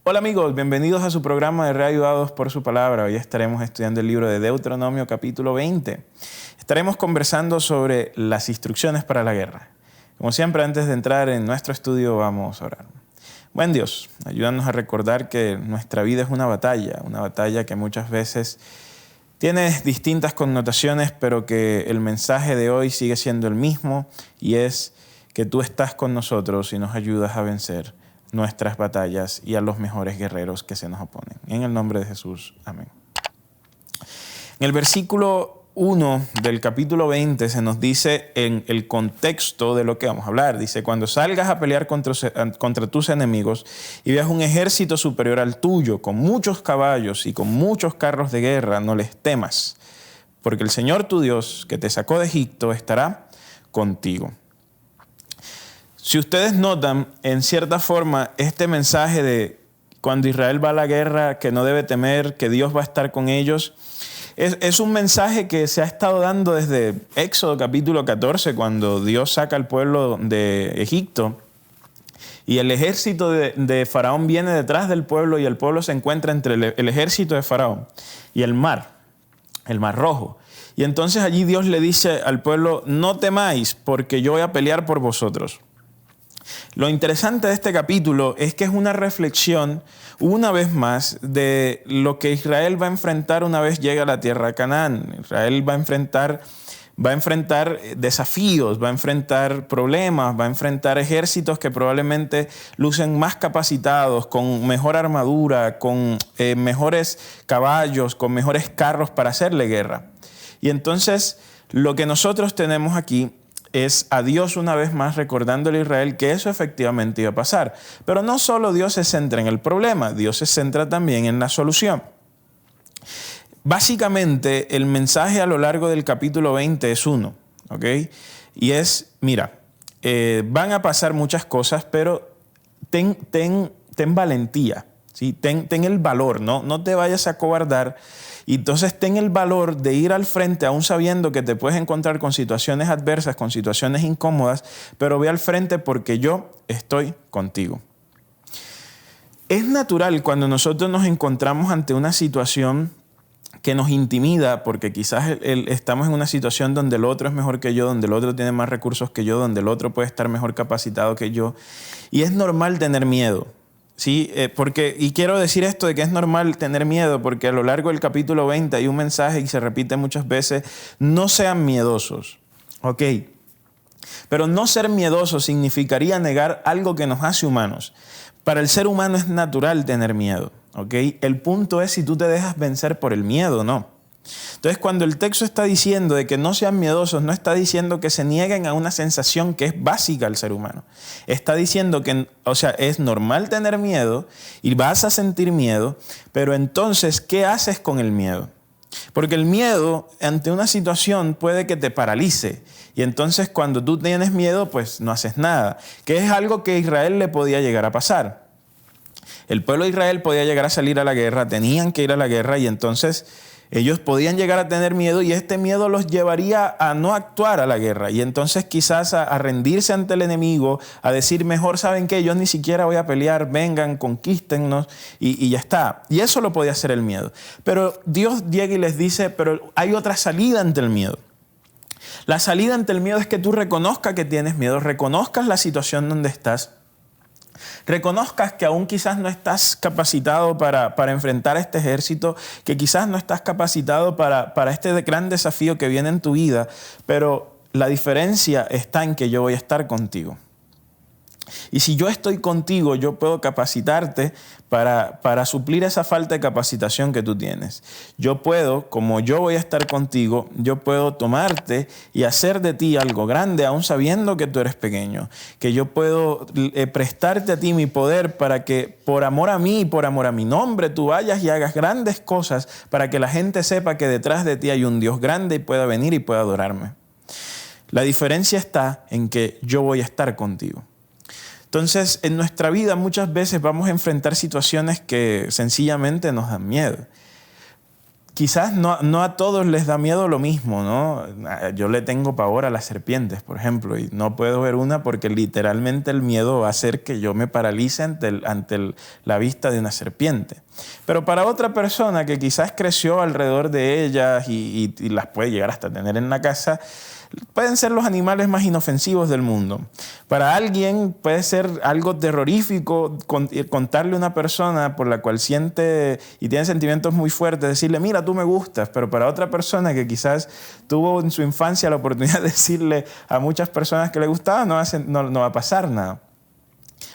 Hola amigos, bienvenidos a su programa de Reayudados por su Palabra. Hoy estaremos estudiando el libro de Deuteronomio capítulo 20. Estaremos conversando sobre las instrucciones para la guerra. Como siempre, antes de entrar en nuestro estudio, vamos a orar. Buen Dios, ayúdanos a recordar que nuestra vida es una batalla que muchas veces tiene distintas connotaciones, pero que el mensaje de hoy sigue siendo el mismo y es que tú estás con nosotros y nos ayudas a vencer nuestras batallas y a los mejores guerreros que se nos oponen. En el nombre de Jesús, amén. En el versículo 1 del capítulo 20 se nos dice en el contexto de lo que vamos a hablar. Dice, cuando salgas a pelear contra tus enemigos y veas un ejército superior al tuyo, con muchos caballos y con muchos carros de guerra, no les temas, porque el Señor tu Dios, que te sacó de Egipto, estará contigo. Si ustedes notan, en cierta forma, este mensaje de cuando Israel va a la guerra, que no debe temer, que Dios va a estar con ellos, es un mensaje que se ha estado dando desde Éxodo capítulo 14, cuando Dios saca al pueblo de Egipto y el ejército de Faraón viene detrás del pueblo y el pueblo se encuentra entre el ejército de Faraón y el Mar Rojo. Y entonces allí Dios le dice al pueblo, no temáis porque yo voy a pelear por vosotros. Lo interesante de este capítulo es que es una reflexión, una vez más, de lo que Israel va a enfrentar una vez llegue a la tierra de Canaán. Israel va a enfrentar desafíos, va a enfrentar problemas, va a enfrentar ejércitos que probablemente lucen más capacitados, con mejor armadura, con mejores caballos, con mejores carros para hacerle guerra. Y entonces lo que nosotros tenemos aquí es a Dios una vez más recordándole a Israel que eso efectivamente iba a pasar. Pero no solo Dios se centra en el problema, Dios se centra también en la solución. Básicamente, el mensaje a lo largo del capítulo 20 es uno, ¿ok? Y es, mira, van a pasar muchas cosas, pero ten valentía, ¿sí? Ten el valor, no te vayas a acobardar. Y entonces ten el valor de ir al frente, aún sabiendo que te puedes encontrar con situaciones adversas, con situaciones incómodas, pero ve al frente porque yo estoy contigo. Es natural cuando nosotros nos encontramos ante una situación que nos intimida, porque quizás estamos en una situación donde el otro es mejor que yo, donde el otro tiene más recursos que yo, donde el otro puede estar mejor capacitado que yo. Y es normal tener miedo. Sí, y quiero decir esto de que es normal tener miedo, porque a lo largo del capítulo 20 hay un mensaje y se repite muchas veces, no sean miedosos, ¿ok? Pero no ser miedosos significaría negar algo que nos hace humanos. Para el ser humano es natural tener miedo, ¿ok? El punto es si tú te dejas vencer por el miedo o no. Entonces, cuando el texto está diciendo de que no sean miedosos, no está diciendo que se nieguen a una sensación que es básica al ser humano. Está diciendo que, es normal tener miedo y vas a sentir miedo, pero entonces, ¿qué haces con el miedo? Porque el miedo ante una situación puede que te paralice. Y entonces, cuando tú tienes miedo, pues no haces nada. Que es algo que a Israel le podía llegar a pasar. El pueblo de Israel podía llegar a salir a la guerra, tenían que ir a la guerra y entonces ellos podían llegar a tener miedo y este miedo los llevaría a no actuar a la guerra y entonces quizás a rendirse ante el enemigo, a decir mejor, ¿saben qué? Yo ni siquiera voy a pelear, vengan, conquístennos y ya está. Y eso lo podía hacer el miedo. Pero Dios llega y les dice, pero hay otra salida ante el miedo. La salida ante el miedo es que tú reconozcas que tienes miedo, reconozcas la situación donde estás, reconozcas que aún quizás no estás capacitado para enfrentar este ejército, que quizás no estás capacitado para este gran desafío que viene en tu vida, pero la diferencia está en que yo voy a estar contigo. Y si yo estoy contigo, yo puedo capacitarte para suplir esa falta de capacitación que tú tienes. Yo puedo, como yo voy a estar contigo, yo puedo tomarte y hacer de ti algo grande, aún sabiendo que tú eres pequeño. Que yo puedo prestarte a ti mi poder para que por amor a mí y por amor a mi nombre tú vayas y hagas grandes cosas para que la gente sepa que detrás de ti hay un Dios grande y pueda venir y pueda adorarme. La diferencia está en que yo voy a estar contigo. Entonces, en nuestra vida muchas veces vamos a enfrentar situaciones que sencillamente nos dan miedo. quizás no a todos les da miedo lo mismo, ¿no? Yo le tengo pavor a las serpientes, por ejemplo, y no puedo ver una porque literalmente el miedo va a hacer que yo me paralice ante la vista de una serpiente. Pero para otra persona que quizás creció alrededor de ellas y las puede llegar hasta tener en la casa, pueden ser los animales más inofensivos del mundo. Para alguien puede ser algo terrorífico contarle a una persona por la cual siente y tiene sentimientos muy fuertes, decirle, mira, tú me gustas. Pero para otra persona que quizás tuvo en su infancia la oportunidad de decirle a muchas personas que le gustaba, no va a pasar nada.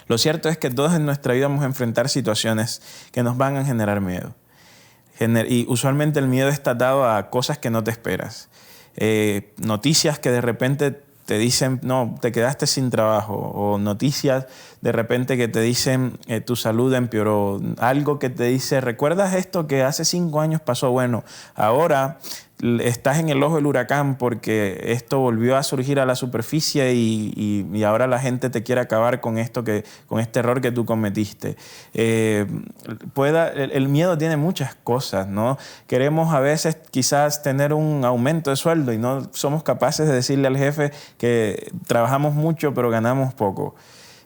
Lo cierto es que todos en nuestra vida vamos a enfrentar situaciones que nos van a generar miedo. Y usualmente el miedo está atado a cosas que no te esperas. Noticias que de repente te dicen, no, te quedaste sin trabajo, o noticias de repente que te dicen, tu salud empeoró, algo que te dice, ¿recuerdas esto que hace 5 años pasó? Bueno, ahora estás en el ojo del huracán porque esto volvió a surgir a la superficie y ahora la gente te quiere acabar con este error que tú cometiste. El miedo tiene muchas cosas, ¿no? Queremos a veces quizás tener un aumento de sueldo y no somos capaces de decirle al jefe que trabajamos mucho pero ganamos poco.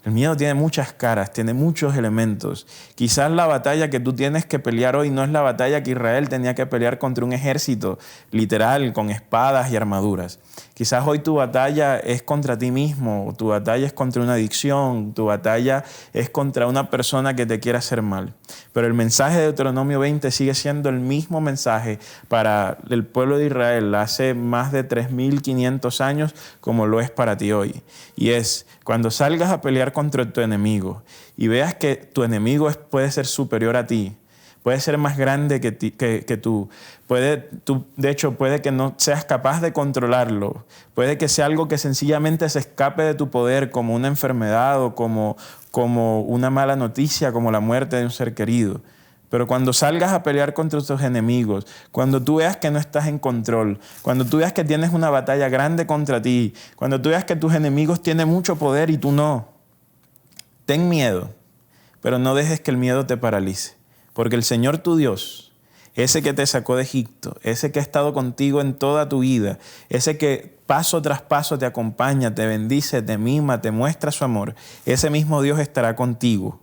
El miedo tiene muchas caras, tiene muchos elementos. Quizás la batalla que tú tienes que pelear hoy no es la batalla que Israel tenía que pelear contra un ejército literal, con espadas y armaduras. Quizás hoy tu batalla es contra ti mismo, tu batalla es contra una adicción, tu batalla es contra una persona que te quiere hacer mal. Pero el mensaje de Deuteronomio 20 sigue siendo el mismo mensaje para el pueblo de Israel hace más de 3.500 años como lo es para ti hoy. Y es, cuando salgas a pelear contra tu enemigo y veas que tu enemigo puede ser superior a ti, puede ser más grande que tú. De hecho, puede que no seas capaz de controlarlo. Puede que sea algo que sencillamente se escape de tu poder, como una enfermedad o como una mala noticia, como la muerte de un ser querido. Pero cuando salgas a pelear contra tus enemigos, cuando tú veas que no estás en control, cuando tú veas que tienes una batalla grande contra ti, cuando tú veas que tus enemigos tienen mucho poder y tú no, ten miedo, pero no dejes que el miedo te paralice. Porque el Señor tu Dios, ese que te sacó de Egipto, ese que ha estado contigo en toda tu vida, ese que paso tras paso te acompaña, te bendice, te mima, te muestra su amor, ese mismo Dios estará contigo.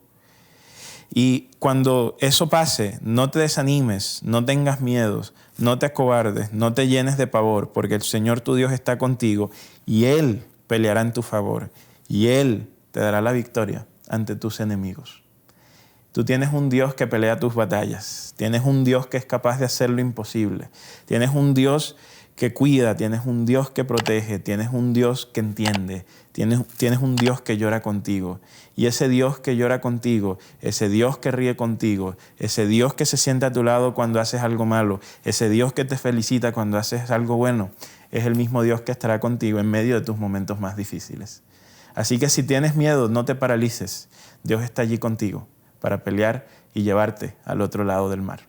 Y cuando eso pase, no te desanimes, no tengas miedos, no te acobardes, no te llenes de pavor, porque el Señor tu Dios está contigo y Él peleará en tu favor y Él te dará la victoria ante tus enemigos. Tú tienes un Dios que pelea tus batallas, tienes un Dios que es capaz de hacer lo imposible, tienes un Dios que cuida, tienes un Dios que protege, tienes un Dios que entiende, tienes un Dios que llora contigo. Y ese Dios que llora contigo, ese Dios que ríe contigo, ese Dios que se sienta a tu lado cuando haces algo malo, ese Dios que te felicita cuando haces algo bueno, es el mismo Dios que estará contigo en medio de tus momentos más difíciles. Así que si tienes miedo, no te paralices. Dios está allí contigo para pelear y llevarte al otro lado del mar.